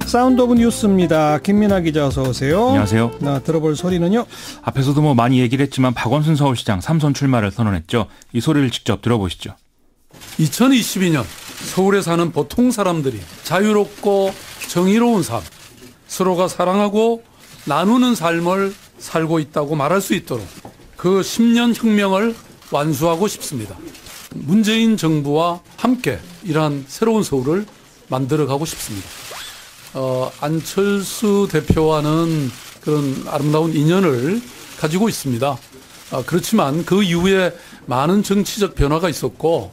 사운드 오브 뉴스입니다. 김민아 기자 어서 오세요. 안녕하세요. 들어볼 소리는요. 앞에서도 많이 얘기를 했지만 박원순 서울시장 3선 출마를 선언했죠. 이 소리를 직접 들어보시죠. 2022년 서울에 사는 보통 사람들이 자유롭고 정의로운 삶, 서로가 사랑하고 나누는 삶을 살고 있다고 말할 수 있도록 그 10년 혁명을 완수하고 싶습니다. 문재인 정부와 함께 이러한 새로운 서울을 만들어가고 싶습니다. 안철수 대표와는 그런 아름다운 인연을 가지고 있습니다. 그렇지만 그 이후에 많은 정치적 변화가 있었고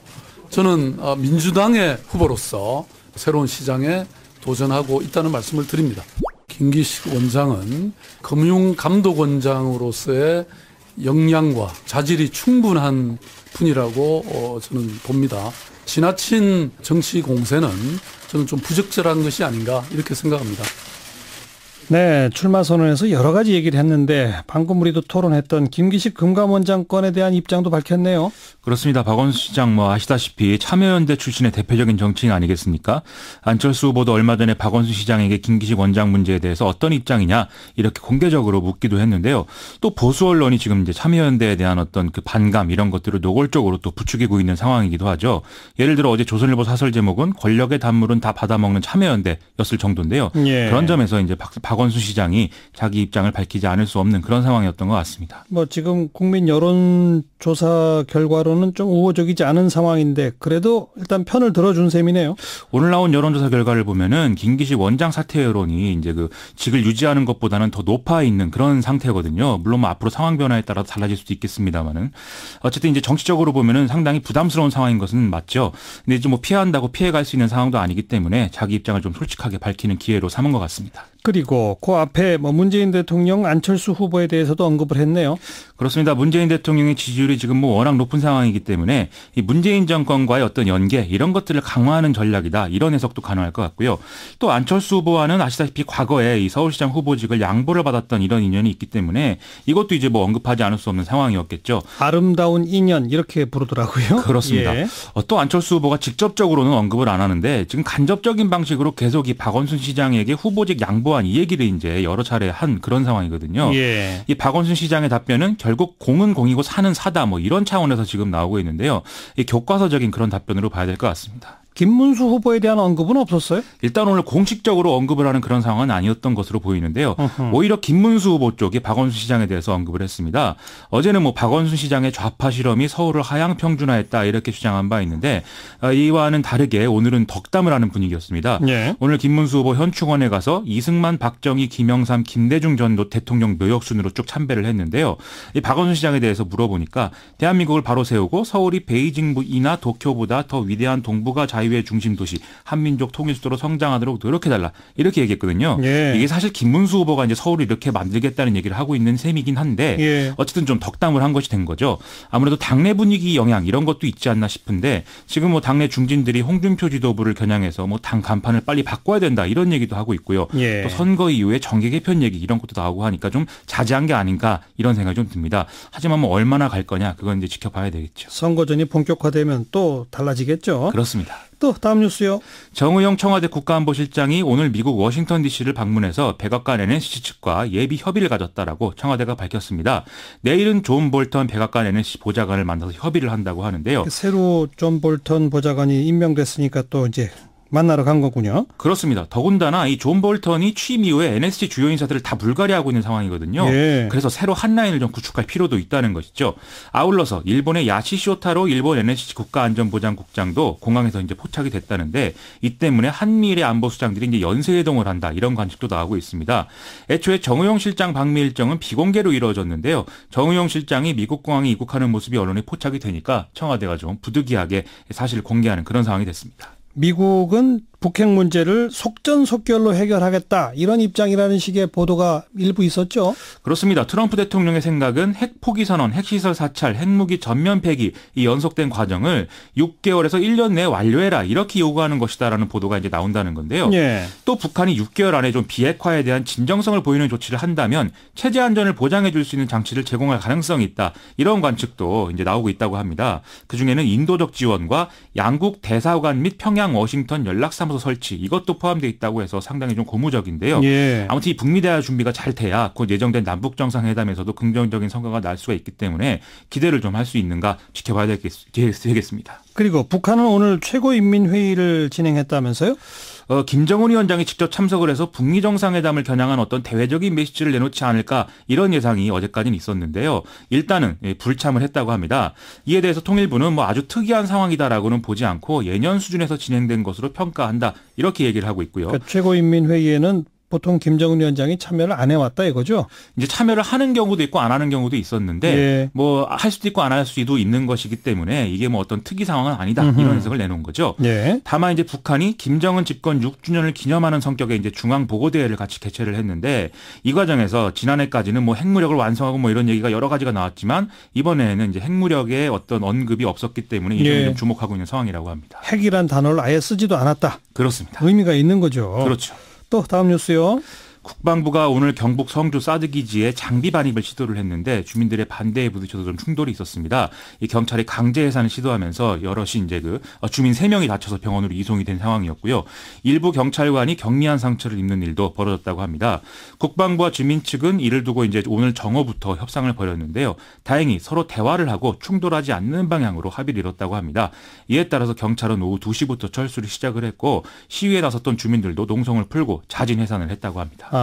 저는 민주당의 후보로서 새로운 시장에 도전하고 있다는 말씀을 드립니다. 김기식 원장은 금융감독원장으로서의 역량과 자질이 충분한 분이라고 저는 봅니다. 지나친 정치 공세는 저는 좀 부적절한 것이 아닌가 이렇게 생각합니다. 네, 출마 선언에서 여러 가지 얘기를 했는데 방금 우리도 토론했던 김기식 금감원장 건에 대한 입장도 밝혔네요. 그렇습니다. 박원순 시장 아시다시피 참여연대 출신의 대표적인 정치인 아니겠습니까? 안철수 후보도 얼마 전에 박원순 시장에게 김기식 원장 문제에 대해서 어떤 입장이냐 이렇게 공개적으로 묻기도 했는데요. 또 보수 언론이 지금 이제 참여연대에 대한 어떤 그 반감 이런 것들을 노골적으로 또 부추기고 있는 상황이기도 하죠. 예를 들어 어제 조선일보 사설 제목은 권력의 단물은 다 받아먹는 참여연대였을 정도인데요. 예. 그런 점에서 이제 박원순 시장이 자기 입장을 밝히지 않을 수 없는 그런 상황이었던 것 같습니다. 지금 국민 여론조사 결과로는 좀 우호적이지 않은 상황인데 그래도 일단 편을 들어준 셈이네요. 오늘 나온 여론조사 결과를 보면은 김기식 원장 사퇴 여론이 이제 그 직을 유지하는 것보다는 더 높아 있는 그런 상태거든요. 물론 앞으로 상황 변화에 따라 달라질 수도 있겠습니다만은 어쨌든 이제 정치적으로 보면은 상당히 부담스러운 상황인 것은 맞죠. 근데 이제 피해한다고 피해갈 수 있는 상황도 아니기 때문에 자기 입장을 좀 솔직하게 밝히는 기회로 삼은 것 같습니다. 그리고 그 앞에 문재인 대통령, 안철수 후보에 대해서도 언급을 했네요. 그렇습니다. 문재인 대통령의 지지율이 지금 워낙 높은 상황이기 때문에 이 문재인 정권과의 어떤 연계 이런 것들을 강화하는 전략이다. 이런 해석도 가능할 것 같고요. 또 안철수 후보와는 아시다시피 과거에 이 서울시장 후보직을 양보를 받았던 이런 인연이 있기 때문에 이것도 이제 언급하지 않을 수 없는 상황이었겠죠. 아름다운 인연 이렇게 부르더라고요. 그렇습니다. 예. 또 안철수 후보가 직접적으로는 언급을 안 하는데 지금 간접적인 방식으로 계속 이 박원순 시장에게 후보직 양보 이 얘기를 이제 여러 차례 한 그런 상황이거든요. 예. 이 박원순 시장의 답변은 결국 공은 공이고 사는 사다 이런 차원에서 지금 나오고 있는데요. 이 교과서적인 그런 답변으로 봐야 될 것 같습니다. 김문수 후보에 대한 언급은 없었어요? 일단 오늘 공식적으로 언급을 하는 그런 상황은 아니었던 것으로 보이는데요. 오히려 김문수 후보 쪽이 박원순 시장에 대해서 언급을 했습니다. 어제는 박원순 시장의 좌파 실험이 서울을 하향 평준화했다 이렇게 주장한 바 있는데 이와는 다르게 오늘은 덕담을 하는 분위기였습니다. 예. 오늘 김문수 후보 현충원에 가서 이승만, 박정희, 김영삼, 김대중 전 대통령 묘역순으로 쭉 참배를 했는데요. 이 박원순 시장에 대해서 물어보니까 대한민국을 바로 세우고 서울이 베이징이나 도쿄보다 더 위대한 동북아 자유의 중심 도시, 한민족 통일 수도로 성장하도록 노력해달라 이렇게 얘기했거든요. 예. 이게 사실 김문수 후보가 이제 서울을 이렇게 만들겠다는 얘기를 하고 있는 셈이긴 한데 예. 어쨌든 좀 덕담을 한 것이 된 거죠. 아무래도 당내 분위기 영향 이런 것도 있지 않나 싶은데 지금 당내 중진들이 홍준표 지도부를 겨냥해서 당 간판을 빨리 바꿔야 된다 이런 얘기도 하고 있고요. 예. 또 선거 이후에 정계 개편 얘기 이런 것도 나오고 하니까 좀 자제한 게 아닌가 이런 생각이 좀 듭니다. 하지만 얼마나 갈 거냐 그건 이제 지켜봐야 되겠죠. 선거전이 본격화되면 또 달라지겠죠. 그렇습니다. 또 다음 뉴스요. 정의용 청와대 국가안보실장이 오늘 미국 워싱턴 DC를 방문해서 백악관 NSC 측과 예비 협의를 가졌다라고 청와대가 밝혔습니다. 내일은 존 볼턴 백악관 NSC 보좌관을 만나서 협의를 한다고 하는데요. 새로 존 볼턴 보좌관이 임명됐으니까 또 이제 만나러 간 거군요. 그렇습니다. 더군다나 이 존 볼턴이 취임 이후에 NSC 주요 인사들을 다 물갈이하고 있는 상황이거든요. 예. 그래서 새로 한 라인을 좀 구축할 필요도 있다는 것이죠. 아울러서 일본의 야시쇼타로 일본 NSC 국가안전보장국장도 공항에서 이제 포착이 됐다는데 이 때문에 한미일의 안보수장들이 이제 연쇄이동을 한다 이런 관측도 나오고 있습니다. 애초에 정의용 실장 방미 일정은 비공개로 이루어졌는데요. 정의용 실장이 미국 공항에 입국하는 모습이 언론에 포착이 되니까 청와대가 좀 부득이하게 사실을 공개하는 그런 상황이 됐습니다. 미국은 북핵 문제를 속전속결로 해결하겠다 이런 입장이라는 식의 보도가 일부 있었죠. 그렇습니다. 트럼프 대통령의 생각은 핵 포기 선언, 핵시설 사찰, 핵무기 전면 폐기 이 연속된 과정을 6개월에서 1년 내에 완료해라 이렇게 요구하는 것이다라는 보도가 이제 나온다는 건데요. 예. 또 북한이 6개월 안에 좀 비핵화에 대한 진정성을 보이는 조치를 한다면 체제 안전을 보장해 줄 수 있는 장치를 제공할 가능성이 있다. 이런 관측도 이제 나오고 있다고 합니다. 그중에는 인도적 지원과 양국 대사관 및 평양 워싱턴 연락사무소 탐사소 설치 이것도 포함되어 있다고 해서 상당히 좀 고무적인데요. 예. 아무튼 이 북미 대화 준비가 잘 돼야 곧 예정된 남북 정상회담에서도 긍정적인 성과가 날 수가 있기 때문에 기대를 좀 할 수 있는가 지켜봐야 되겠습니다. 그리고 북한은 오늘 최고인민회의를 진행했다면서요? 김정은 위원장이 직접 참석을 해서 북미 정상회담을 겨냥한 어떤 대외적인 메시지를 내놓지 않을까 이런 예상이 어제까지는 있었는데요. 일단은 불참을 했다고 합니다. 이에 대해서 통일부는 뭐 아주 특이한 상황이다라고는 보지 않고 예년 수준에서 진행된 것으로 평가한다 이렇게 얘기를 하고 있고요. 그러니까 최고인민회의에는 보통 김정은 위원장이 참여를 안 해왔다 이거죠? 이제 참여를 하는 경우도 있고 안 하는 경우도 있었는데 예. 뭐 할 수도 있고 안 할 수도 있는 것이기 때문에 이게 뭐 어떤 특이 상황은 아니다 이런 해석을 내놓은 거죠. 예. 다만 이제 북한이 김정은 집권 6주년을 기념하는 성격의 이제 중앙 보고 대회를 같이 개최를 했는데 이 과정에서 지난해까지는 뭐 핵무력을 완성하고 뭐 이런 얘기가 여러 가지가 나왔지만 이번에는 이제 핵무력의 어떤 언급이 없었기 때문에 이 점에 예. 좀 주목하고 있는 상황이라고 합니다. 핵이란 단어를 아예 쓰지도 않았다. 그렇습니다. 의미가 있는 거죠. 그렇죠. 또 다음 뉴스요. 국방부가 오늘 경북 성주 사드 기지에 장비 반입을 시도를 했는데 주민들의 반대에 부딪혀서 좀 충돌이 있었습니다. 이 경찰이 강제 해산을 시도하면서 여럿이 이제 주민 3명이 다쳐서 병원으로 이송이 된 상황이었고요. 일부 경찰관이 경미한 상처를 입는 일도 벌어졌다고 합니다. 국방부와 주민 측은 이를 두고 이제 오늘 정오부터 협상을 벌였는데요. 다행히 서로 대화를 하고 충돌하지 않는 방향으로 합의를 이뤘다고 합니다. 이에 따라서 경찰은 오후 2시부터 철수를 시작을 했고 시위에 나섰던 주민들도 농성을 풀고 자진 해산을 했다고 합니다.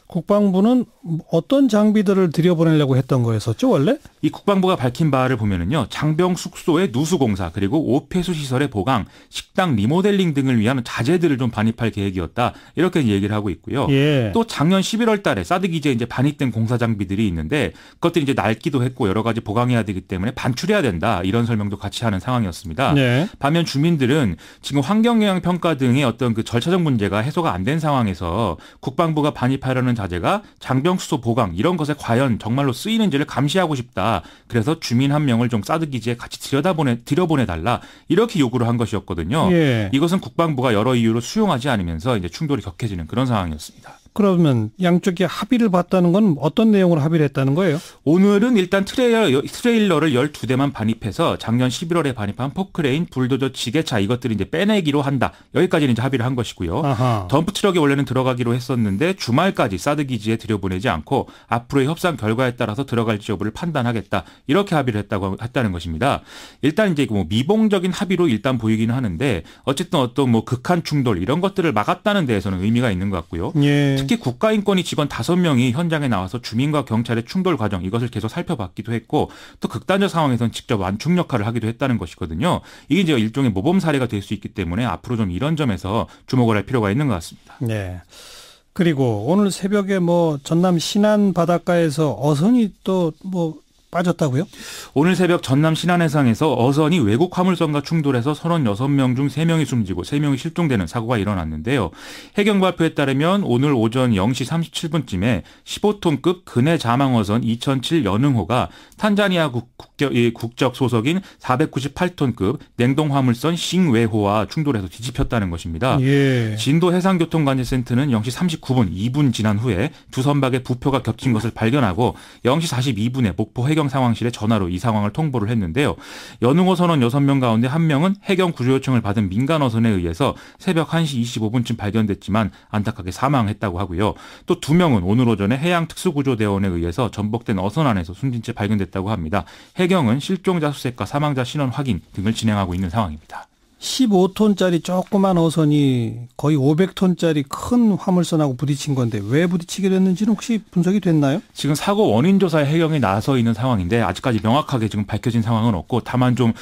국방부는 어떤 장비들을 들여보내려고 했던 거였었죠, 원래? 이 국방부가 밝힌 바를 보면은요, 장병 숙소의 누수공사, 그리고 오폐수 시설의 보강, 식당 리모델링 등을 위한 자재들을 좀 반입할 계획이었다. 이렇게 얘기를 하고 있고요. 예. 또 작년 11월 달에 사드 기지에 이제 반입된 공사 장비들이 있는데 그것들이 이제 낡기도 했고 여러 가지 보강해야 되기 때문에 반출해야 된다. 이런 설명도 같이 하는 상황이었습니다. 네. 반면 주민들은 지금 환경영향 평가 등의 어떤 그 절차적 문제가 해소가 안 된 상황에서 국방부가 반입하려는 자재가 장병 수소 보강 이런 것에 과연 정말로 쓰이는지를 감시하고 싶다. 그래서 주민 한 명을 좀 사드 기지에 같이 들여보내달라. 이렇게 요구를 한 것이었거든요. 예. 이것은 국방부가 여러 이유로 수용하지 않으면서 이제 충돌이 격해지는 그런 상황이었습니다. 그러면 양쪽이 합의를 봤다는 건 어떤 내용으로 합의를 했다는 거예요? 오늘은 일단 트레일러를 12대만 반입해서 작년 11월에 반입한 포크레인, 불도저, 지게차 이것들을 이제 빼내기로 한다. 여기까지는 이제 합의를 한 것이고요. 아하. 덤프트럭이 원래는 들어가기로 했었는데 주말까지 사드 기지에 들여보내지 않고 앞으로의 협상 결과에 따라서 들어갈지 여부를 판단하겠다. 이렇게 합의를 했다는 것입니다. 일단 이제 뭐 미봉적인 합의로 일단 보이기는 하는데 어쨌든 어떤 뭐 극한 충돌 이런 것들을 막았다는 데에서는 의미가 있는 것 같고요. 예. 특히 국가인권위 직원 5명이 현장에 나와서 주민과 경찰의 충돌 과정 이것을 계속 살펴봤기도 했고 또 극단적 상황에서는 직접 완충 역할을 하기도 했다는 것이거든요. 이게 이제 일종의 모범 사례가 될 수 있기 때문에 앞으로 좀 이런 점에서 주목을 할 필요가 있는 것 같습니다. 네. 그리고 오늘 새벽에 뭐 전남 신안 바닷가에서 어선이 또 뭐 빠졌다고요? 오늘 새벽 전남 신안해상에서 어선이 외국 화물선과 충돌해서 36명 중 3명이 숨지고 3명이 실종되는 사고가 일어났는데요. 해경 발표에 따르면 오늘 오전 0시 37분쯤에 15톤급 근해 자망어선 2007 연흥호가 탄자니아 국적 소속인 498톤급 냉동화물선 싱웨호와 충돌해서 뒤집혔다는 것입니다. 예. 진도 해상교통관제센터는 0시 39분 2분 지난 후에 두 선박의 부표가 겹친 것을 발견하고 0시 42분에 목포 해경 상황실에 전화로 이 상황을 통보를 했는데요. 연흥호 선원 6명 가운데 1명은 해경 구조 요청을 받은 민간 어선에 의해서 새벽 1시 25분쯤 발견됐지만 안타깝게 사망했다고 하고요. 또 2명은 오늘 오전에 해양특수구조대원에 의해서 전복된 어선 안에서 숨진 채 발견됐다고 합니다. 해경은 실종자 수색과 사망자 신원 확인 등을 진행하고 있는 상황입니다. 15톤짜리 조그만 어선이 거의 500톤짜리 큰 화물선하고 부딪힌 건데 왜 부딪히게 됐는지는 혹시 분석이 됐나요? 지금 사고 원인 조사에 해경이 나서 있는 상황인데 아직까지 명확하게 지금 밝혀진 상황은 없고 다만 좀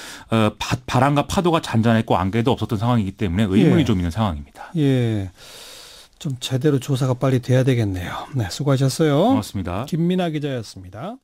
바람과 파도가 잔잔했고 안개도 없었던 상황이기 때문에 의문이 예. 좀 있는 상황입니다. 예. 좀 제대로 조사가 빨리 돼야 되겠네요. 네, 수고하셨어요. 고맙습니다. 김민아 기자였습니다.